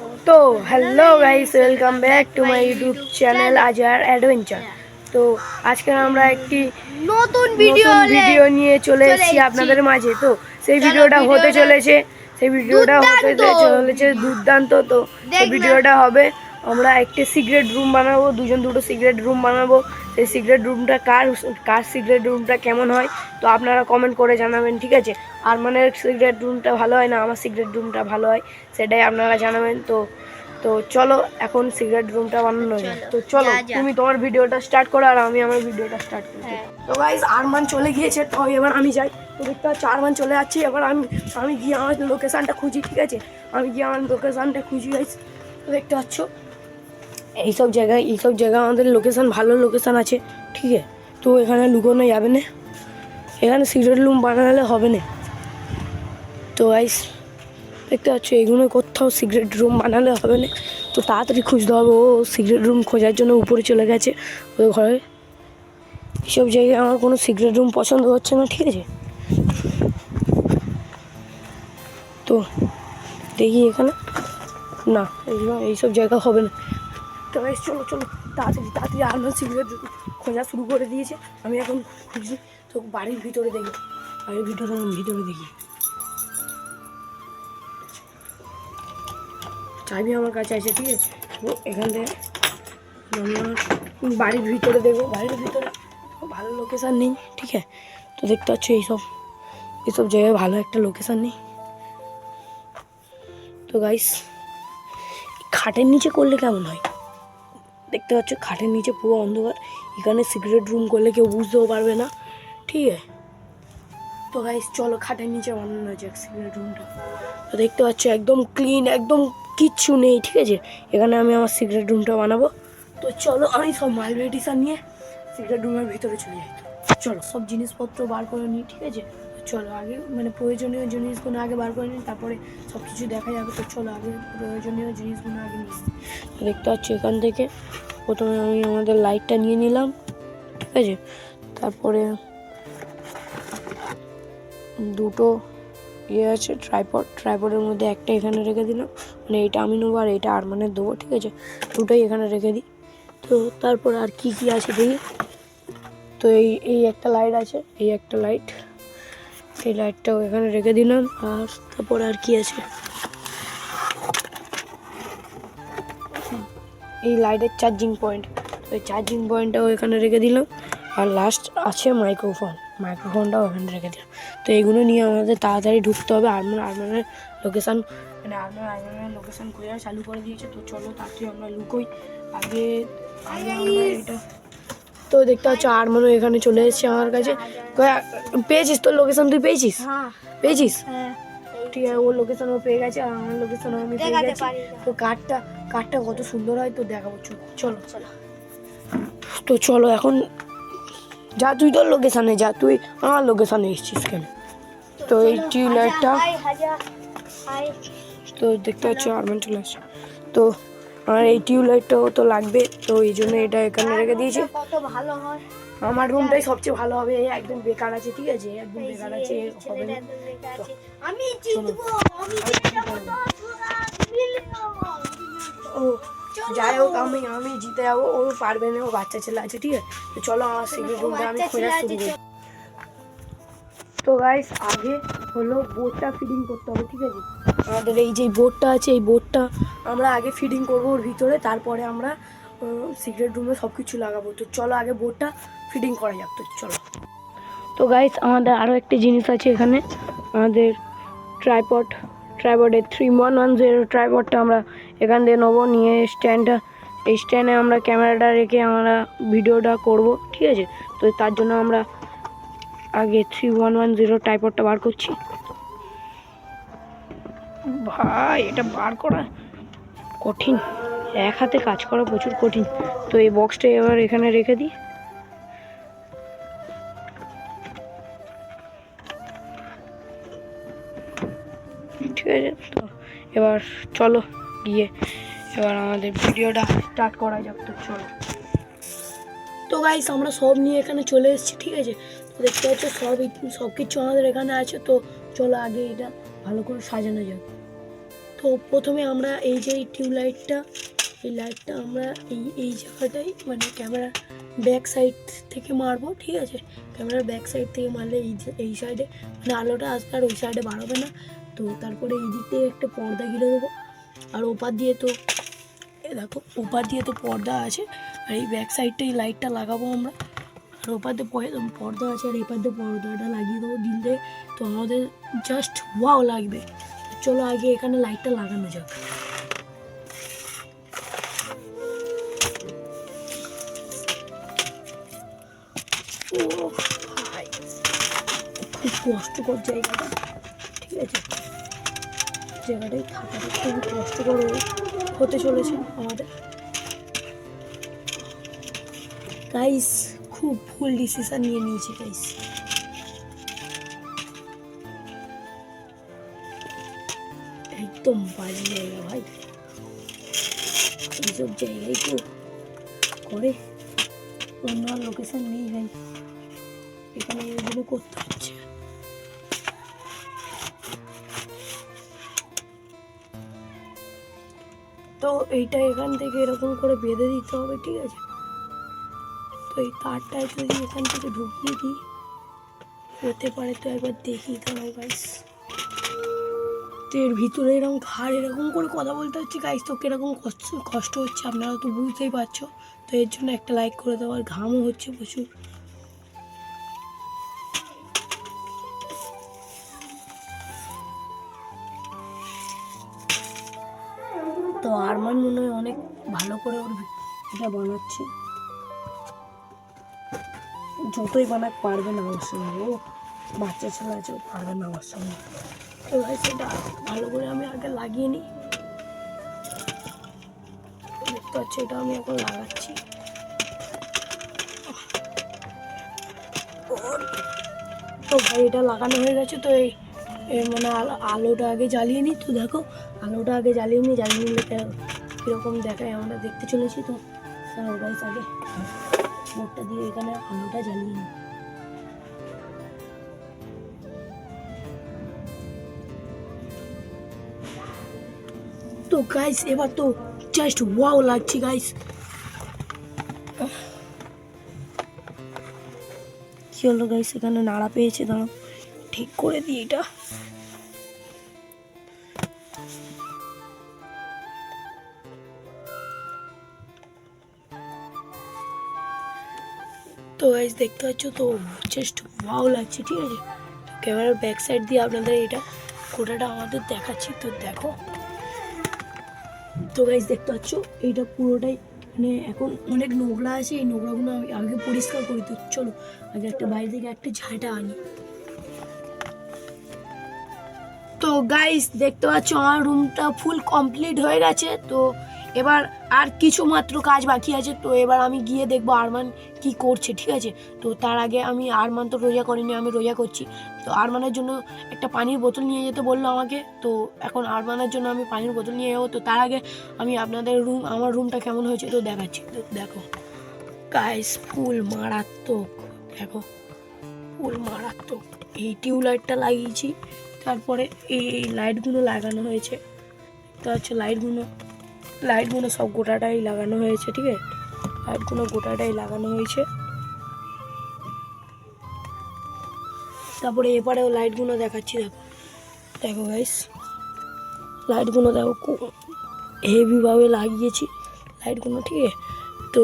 तो hello guys, welcome back to my YouTube channel আজার adventure. তো আজকে আমরা একটি নতুন ভিডিও নিয়ে চলে এসেছি আপনাদের মাঝে। তো সেই ভিডিওটা হতে চলেছে দুর্দান্ত। তো সেই ভিডিওটা হবে, আমরা একটি সিক্রেট রুম বানাবো, দুটো সিক্রেট রুম বানাবো। সেই সিক্রেট রুমটা কার সিক্রেট রুমটা কেমন হয় তো আপনারা কমেন্ট করে জানাবেন, ঠিক আছে? আরমানের সিক্রেট রুমটা ভালো হয় না আমার সিক্রেট রুমটা ভালো হয়, সেটাই আপনারা জানাবেন। তো তো চলো এখন সিক্রেট রুমটা বানানো যায়। তো চলো তুমি তোমার ভিডিওটা স্টার্ট করো আর আমি আমার ভিডিওটা স্টার্ট করি। তো গাইস, আরমান চলে গিয়েছে, তো এবার আমি যাই। তো দেখতে পাচ্ছি আরমান চলে যাচ্ছি। এবার আমি গিয়ে আমার লোকেশানটা খুঁজি, ঠিক আছে? আমি গিয়ে আমার লোকেশানটা খুঁজি গাইস। তো দেখতে পাচ্ছ এইসব জায়গায় আমাদের লোকেশান, ভালো লোকেশান আছে, ঠিক আছে? তো এখানে লুকোনো যাবে না, এখানে সিক্রেট রুম বানালে হবে না। তো গাইস দেখতে পাচ্ছ এগুলো কোথাও সিক্রেট রুম বানালে হবে না, তো তাড়াতাড়ি খুঁজতে হবে। ও সিক্রেট রুম খোঁজার জন্য উপরে চলে গেছে ওই ঘরে। এসব জায়গায় আমার কোনো সিক্রেট রুম পছন্দ হচ্ছে না, ঠিক আছে? তো দেখি এখানে না, এইসব জায়গা হবে না। তো গাইস চলো তাড়াতাড়ি আরমান সিক্রেট রুম খোঁজা শুরু করে দিয়েছে। আমি এখন খুঁজছি। তো বাড়ির ভিতরে দেখি, ভিতরে দেখি চাবি আমার কাছে আছে, ঠিক আছে? তো এখান থেকে বাড়ির ভিতরে দেখবো, বাড়ির ভিতরে ভালো লোকেশান নেই, ঠিক আছে? তো দেখতে পাচ্ছ এইসব জায়গায় ভালো একটা লোকেশান নেই। তো গাইস খাটের নিচে করলে কেমন হয়? দেখতে পাচ্ছ খাটের নিচে পুরো অন্ধকার, এখানে সিক্রেট রুম করলে কেউ বুঝতেও পারবে না, ঠিক আছে? তো গাইস চলো খাটের নিচে বানানো যাক সিক্রেট রুমটা। তো দেখতে পাচ্ছ একদম ক্লিন, একদম কিচ্ছু নেই, ঠিক আছে? এখানে আমি আমার সিক্রেট রুমটা বানাবো। তো চলো আমি সব মাল মেডিসিন নিয়ে সিক্রেট রুমের ভিতরে চলে যাই। তো চলো সব জিনিসপত্র বার করে নিই, ঠিক আছে? তো চলো আগে প্রয়োজনীয় জিনিসগুলো আগে বার করে নিই, তারপরে সব কিছু দেখা যাবে। তো চলো আগে প্রয়োজনীয় জিনিসগুলো আগে নিই। দেখতে পাচ্ছ এখান থেকে প্রথমে আমি আমাদের লাইটটা নিয়ে নিলাম, ঠিক আছে? তারপরে দুটো আছে ট্রাইপডের মধ্যে একটা এখানে রেখে দিলাম, এইটা আমি নেবো আর এইটা আরমানের দেবো, ঠিক আছে? দুটোই এখানে রেখে দিই। তো তারপর আর কি আছে দেখি। তো এই একটা লাইট আছে, এই একটা লাইট, এই লাইটটাও এখানে রেখে দিলাম। আর তারপর আর কি আছে, এই লাইটের চার্জিং পয়েন্ট, ওই চার্জিং পয়েন্টটাও এখানে রেখে দিলাম। আর লাস্ট আছে মাইক্রোফোনটাও ওখানে রেখে দিলাম। তো এইগুলো নিয়ে আমাদের তাড়াতাড়ি ঢুকতে হবে। আরমানের লোকেশান আরমানের লোকেশান খোঁজা চালু করে দিয়েছে। তো চলো তাড়াতাড়ি আমরা লুকোই আগে আমরা এটা। তো দেখতে পাচ্ছ আরমানও এখানে চলে এসেছে আমার কাছে। পেয়েছিস তোর লোকেশান? তুই পেয়েছিস? পেয়েছিস? ঠিক আছে, ওর লোকেশান ও পেয়ে গেছে আর আমার লোকেশান আমি পেয়ে গেছি। তো কার্ডটা কত সুন্দর হয় তো দেখাবো, চলো। তো চলো এখন যা, তুই তোর লোকেশানে যা, তুই আমার লোকেশানে এসেছিস কেন? তো এই টিউবলাইটটা, তো দেখতে পাচ্ছ আরমান চলে আসছে। তো আমার এই টিউবলাইটটাও তো লাগবে, তো এই জন্য এটা এখানে রেখে দিয়েছি। আমার রুমটাই সবচেয়ে ভালো হবে, একদম বেকার আছে, ঠিক আছে? একদম বেকার আছে, হবে না। ও যাই হোক, আমি জিতে যাবো, ও পারবে না, ও বাচ্চা ছেলে আছে, ঠিক আছে? তো চলো আমার সিক্রেট রুমটা আমি খোঁজা শুরু করি। তো গাইস আগে হলো বোর্ডটা ফিটিং করতে হবে, ঠিক আছে? আমাদের এই যে বোর্ডটা আছে, এই বোর্ডটা আমরা আগে ফিটিং করবো ওর ভিতরে, তারপরে আমরা সিক্রেট রুমে সব কিছু লাগাবো। তো চলো আগে বোর্ডটা ফিটিং করা যাক। তো চলো। তো গাইস আমাদের আরও একটি জিনিস আছে এখানে, আমাদের ট্রাইপডের 3110 ট্রাইপডটা আমরা এখান থেকে নেবো, নিয়ে এই স্ট্যান্ডে আমরা ক্যামেরাটা রেখে আমরা ভিডিওটা করব, ঠিক আছে? তো তার জন্য আমরা আগে 3110 ট্রাইপডটা বার করছি। ভাই এটা বার করা কঠিন, এক হাতে কাজ করা প্রচুর কঠিন। তো এই বক্সটা এবার এখানে রেখে দিই। ঠিক আছে, তো এবার চলো গিয়ে এবার আমাদের ভিডিওটা স্টার্ট করা যাক। তো চলো। তো গাইস আমরা সব নিয়ে এখানে চলে এসেছি, ঠিক আছে? তো দেখতে পাচ্ছ সব কিছু আমাদের এখানে আছে। তো চলো আগে এটা ভালো করে সাজানো যাক। তো তো প্রথমে আমরা এই যে টিউবলাইটটা, এই লাইটটা আমরা এই জায়গাটাই মানে ক্যামেরার ব্যাক সাইড থেকে মারবো, ঠিক আছে? ক্যামেরার ব্যাক সাইড থেকে মারলে এই সাইডে মানে আলোটা আসবে আর ওই সাইডে বাড়াবে না। তো তারপরে এই দিক থেকে একটা পর্দা ঘিরে দেবো, আর ওপার দিয়ে তো দেখো ওপার দিয়ে তো পর্দা আছে, আর এই ব্যাক সাইডটা এই লাইটটা লাগাবো আমরা, আর ওপার দিয়ে পর্দা আছে আর এপার দিয়ে পর্দাটা লাগিয়ে দেবো দিলে। তো আমাদের জাস্ট ওয়াও লাগবে। চলো আগে এখানে লাইটটা লাগানো যাক। ও ভাই খুব কষ্টকর জায়গাটা, ঠিক আছে? জায়গাটাই থাকাটা খুব কষ্টকর হতে চলেছে আমাদের। গাইস খুব ভুল ডিসিশন নিয়ে নিয়েছি গাইস। একদম বাজে জায়গা ভাই, এইসব জায়গায় তো করে অন্য লোকেশন নেই ভাই, এখানে এগুলো করতে হচ্ছে। তো এইটা এখান থেকে এরকম করে বেঁধে দিতে হবে, ঠিক আছে? তো এই তারটায় যদি এখান থেকে ঢুকিয়ে দিই হতে পারে, তো একবার দেখি দাঁড়াও গাইস। তো এর ভিতরে এরকম ঘাড় এরকম করে কথা বলতে হচ্ছে গাইস, তো কিরকম কষ্ট হচ্ছে আপনারা তো বুঝতেই পারছো। তো এর জন্য একটা লাইক করে দেওয়ার, ঘামও হচ্ছে প্রচুর। তো আরমান মনে হয় অনেক ভালো করে ওর এটা বানাচ্ছে, যতই বানাক পারবে না আমার সঙ্গে, ও বাচ্চা ছেলে আছে, ও পারবে না আমার সঙ্গে। তো ভাই সেটা ভালো করে আমি আগে লাগিয়ে নিই, দেখতে পাচ্ছি এটা আমি এখন লাগাচ্ছি। তো ভাই এটা লাগানো হয়ে গেছে। তো এই মানে আলোটা আগে জ্বালিয়ে নিই। তো দেখো আলোটা আগে জ্বালিয়ে নিলে কীরকম দেখায় আমরা দেখতে চলেছি। তো গাইস আগে বোর্ডটা দিয়ে এখানে আলোটা জ্বালিয়ে নিই। তো গাইস এবার তো জাস্ট ওয়াও লাগছে গাইস। কি হলো গাইস, এখানে নাড়া পেয়েছে, দাঁড়াও ঠিক করে দিই এটা। তো গাইস দেখতে পাচ্ছ তো জাস্ট ওয়াও লাগছে, ঠিক আছে? ক্যামেরার ব্যাক সাইড দিয়ে আপনাদের এটা গোটাটা আমাদের দেখাচ্ছি। তো দেখো তো গাইস দেখতে পাচ্ছ এইটা পুরোটাই মানে এখন অনেক নোংরা আছে, এই নোংরাগুলো আমি আগে পরিষ্কার করি। তো চলো আগে একটা বাইরে থেকে একটা ঝাঁটা আনি। তো গাইস দেখতে পাচ্ছ আমার রুমটা ফুল কমপ্লিট হয়ে গেছে। তো এবার আর কিছু মাত্র কাজ বাকি আছে। তো এবার আমি গিয়ে দেখবো আরমান কি করছে, ঠিক আছে? তো তার আগে আমি, আরমান তো রোজা করিনি, আমি রোজা করছি। তো আরমানের জন্য একটা পানির বোতল নিয়ে যেতে বললো আমাকে। তো এখন আরমানের জন্য আমি পানির বোতল নিয়ে যাবো। তো তার আগে আমি আপনাদের আমার রুমটা কেমন হয়েছে তো দেখাচ্ছি। তো দেখো গাইস ফুল মারাত্মক, দেখো ফুল মারাত্মক। এই টিউবলাইটটা লাগিয়েছি, তারপরে এই লাইটগুলো লাগানো হয়েছে। তো হচ্ছে লাইটগুলো সব গোটাটাই লাগানো হয়েছে, ঠিক আছে? লাইটগুলো গোটাটাই লাগানো হয়েছে। তারপরে এপারেও লাইটগুলো দেখাচ্ছি, দেখো দেখো গাইস লাইটগুলো দেখো খুব হেভিভাবে লাগিয়েছি লাইটগুলো, ঠিক আছে? তো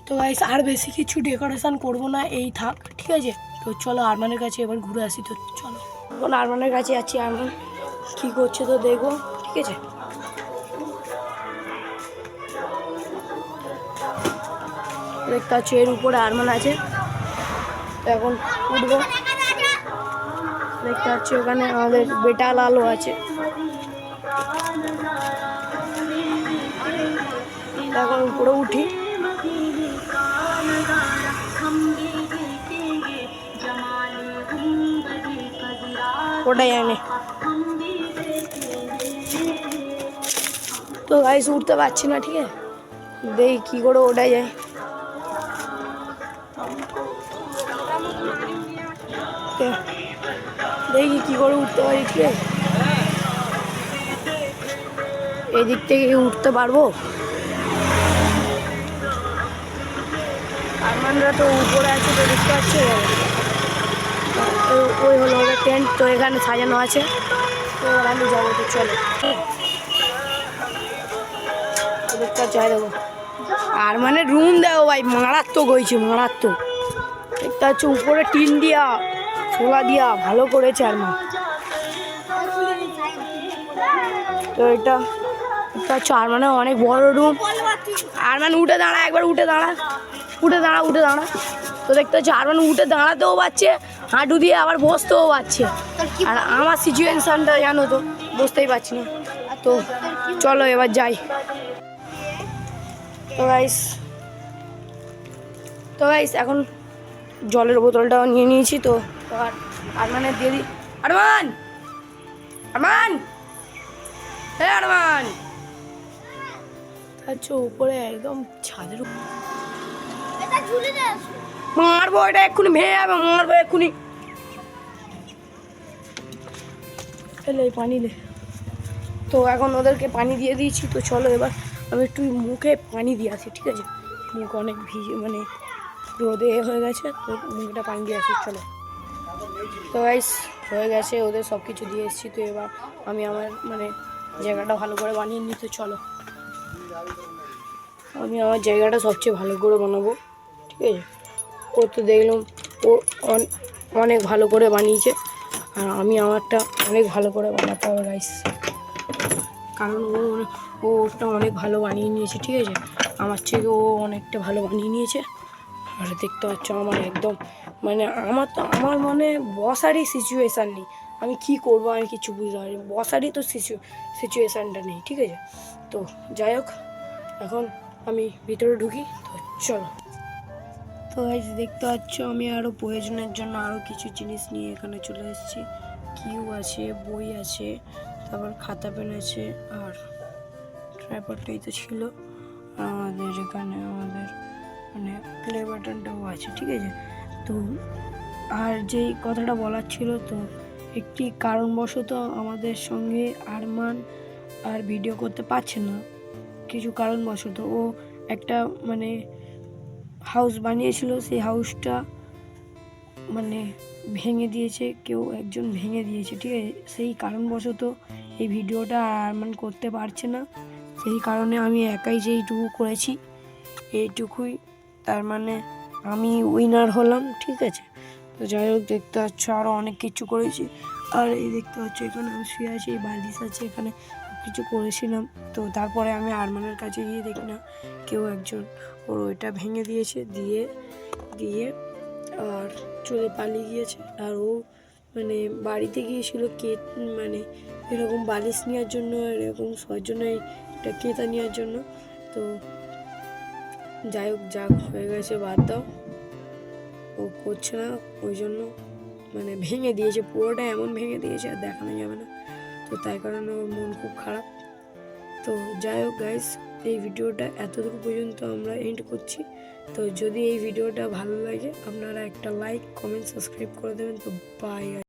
তো গাইস আর বেশি কিছু ডেকোরেশন করব না, এই থাক, ঠিক আছে? তো চলো আরমানের কাছে এবার ঘুরে আসি। তো চলো এখন আরমানের কাছে আছি, আরমান কী করছে তো দেখবো, ঠিক আছে? দেখতে পাচ্ছি এর উপরে আরমান আছে। তো এখন উঠবো, দেখতে পাচ্ছি ওখানে আমাদের বেটা লালও আছে। এখন উপরে উঠি। ওটাই আনে। তো গাইস উঠতে পারছি না, ঠিক আছে? দেখি কী করে ওটা যায়। দেখি কী করে উঠতে পারি, ঠিক আছে? এদিক থেকে উঠতে পারবো? আরমানরা তো উপরে আছে, তো দেখতে পাচ্ছি। ওই হলো ওদের টেন্ট, তো এখানে সাজানো আছে। তো এবার আমি যাবো, তো চলো। দেখতে পাচ্ছি, দেখো আর মানে রুম দেখো ভাই, মারাত্মক হয়েছে, মারাত্মক। দেখতে পাচ্ছি উপরে টিন দিয়া, ছোলা দিয়া ভালো করেছে আরমান। তো এটা দেখতে পাচ্ছ আরমানের অনেক বড় রুম। আরমান উঠে দাঁড়া, একবার উঠে দাঁড়া, উঠে দাঁড়া, উঠে দাঁড়া। তো দেখতে পাচ্ছি আরমান উঠে দাঁড়াতেও পারছে, হাঁটু দিয়ে আবার বসতেও পারছে। আর আমার সিচুয়েশনটা জানো তো, বুঝতেই পারছি না। তো চলো এবার যাই। তো গাইস এখন জলের বোতলটাও নিয়ে নিয়েছি। তো আরমানের দিয়ে দিই। আরমান, আরমান, হ্যাঁ আরমান। আচ্ছা উপরে একদম ছাদের মারবো, এটা এক্ষুনি ভেঙে যাবে, মারবো এক্ষুনি। এলে পানি দে। তো এখন ওদেরকে পানি দিয়ে দিয়েছি। তো চলো এবার আমি একটু মুখে পানি দিয়ে আসি, ঠিক আছে? মুখ অনেক ভিজে, মানে রোদে হয়ে গেছে, তো মুখটা পানি দিয়ে আসি, চলো। তো গাইস হয়ে গেছে, ওদের সব কিছু দিয়ে এসেছি। তো এবার আমি আমার মানে জায়গাটা ভালো করে বানিয়ে নিতে, চলো। আমি আমার জায়গাটা সবচেয়ে ভালো করে বানাবো, ঠিক আছে? ও তো দেখলাম ও অনেক ভালো করে বানিয়েছে, আর আমি আমারটা অনেক ভালো করে বানাতে হবে গাইস, কারণ ও ওটা অনেক ভালো বানিয়ে নিয়েছে, ঠিক আছে? আমার থেকে ও অনেকটা ভালো বানিয়ে নিয়েছে। আর দেখতে পাচ্ছ আমার একদম মানে আমার মনে বসারই সিচুয়েশান নেই। আমি কি করবো, আমি কিছু বুঝতে পারি, বসারই তো সিচুয়েশানটা নেই, ঠিক আছে? তো যাই হোক, এখন আমি ভিতরে ঢুকি, তো চলো। তো গাইস দেখতে পাচ্ছ আমি আরও প্রয়োজনের জন্য আরও কিছু জিনিস নিয়ে এখানে চলে এসেছি। কিউ আছে, বই আছে, তারপর খাতা পেন আছে, আর ট্রাইপডটাই তো ছিল। আমাদের এখানে আমাদের মানে প্লে বাটনটাও আছে, ঠিক আছে? তো আর যেই কথাটা বলার ছিল, তো একটি কারণবশত আমাদের সঙ্গে আরমান আর ভিডিও করতে পারছে না, কিছু কারণবশত। ও একটা মানে হাউস বানিয়েছিল, সেই হাউসটা মানে ভেঙে দিয়েছে, কেউ একজন ভেঙে দিয়েছে, ঠিক আছে? সেই কারণবশত এই ভিডিওটা আরমান করতে পারছে না। সেই কারণে আমি একাই যেইটুকু করেছি এইটুকুই, তার মানে আমি উইনার হলাম, ঠিক আছে? তো যাই হোক দেখতে পাচ্ছ আরও অনেক কিছু করেছি। আর এই দেখতে পাচ্ছ এখানে আমি শুয়ে আছি, এই বালিশ আছে, এখানে কিছু করেছিলাম। তো তারপরে আমি আরমানের কাছে গিয়ে দেখি না কেউ একজন ওর ওইটা ভেঙে দিয়েছে, দিয়ে আর চলে পালিয়ে গিয়েছে। আর ও মানে বাড়িতে গিয়েছিল মানে এরকম বালিশ নেওয়ার জন্য, আর এরকম শোয়ার জন্য, একটা কেতা নেওয়ার জন্য। তো যাই হোক, যাক হয়ে গেছে, বাদ দাও, ও করছে না, ওই জন্য মানে ভেঙে দিয়েছে পুরোটা, এমন ভেঙে দিয়েছে আর দেখানো যাবে না। তো তাই কারণে ওর মন খুব খারাপ। তো যাই হোক গাইস, এই ভিডিওটা এতদূর পর্যন্ত আমরা এন্ড করছি। তো যদি এই ভিডিওটা ভালো লাগে আপনারা একটা লাইক, কমেন্ট, সাবস্ক্রাইব করে দেবেন। তো বাই।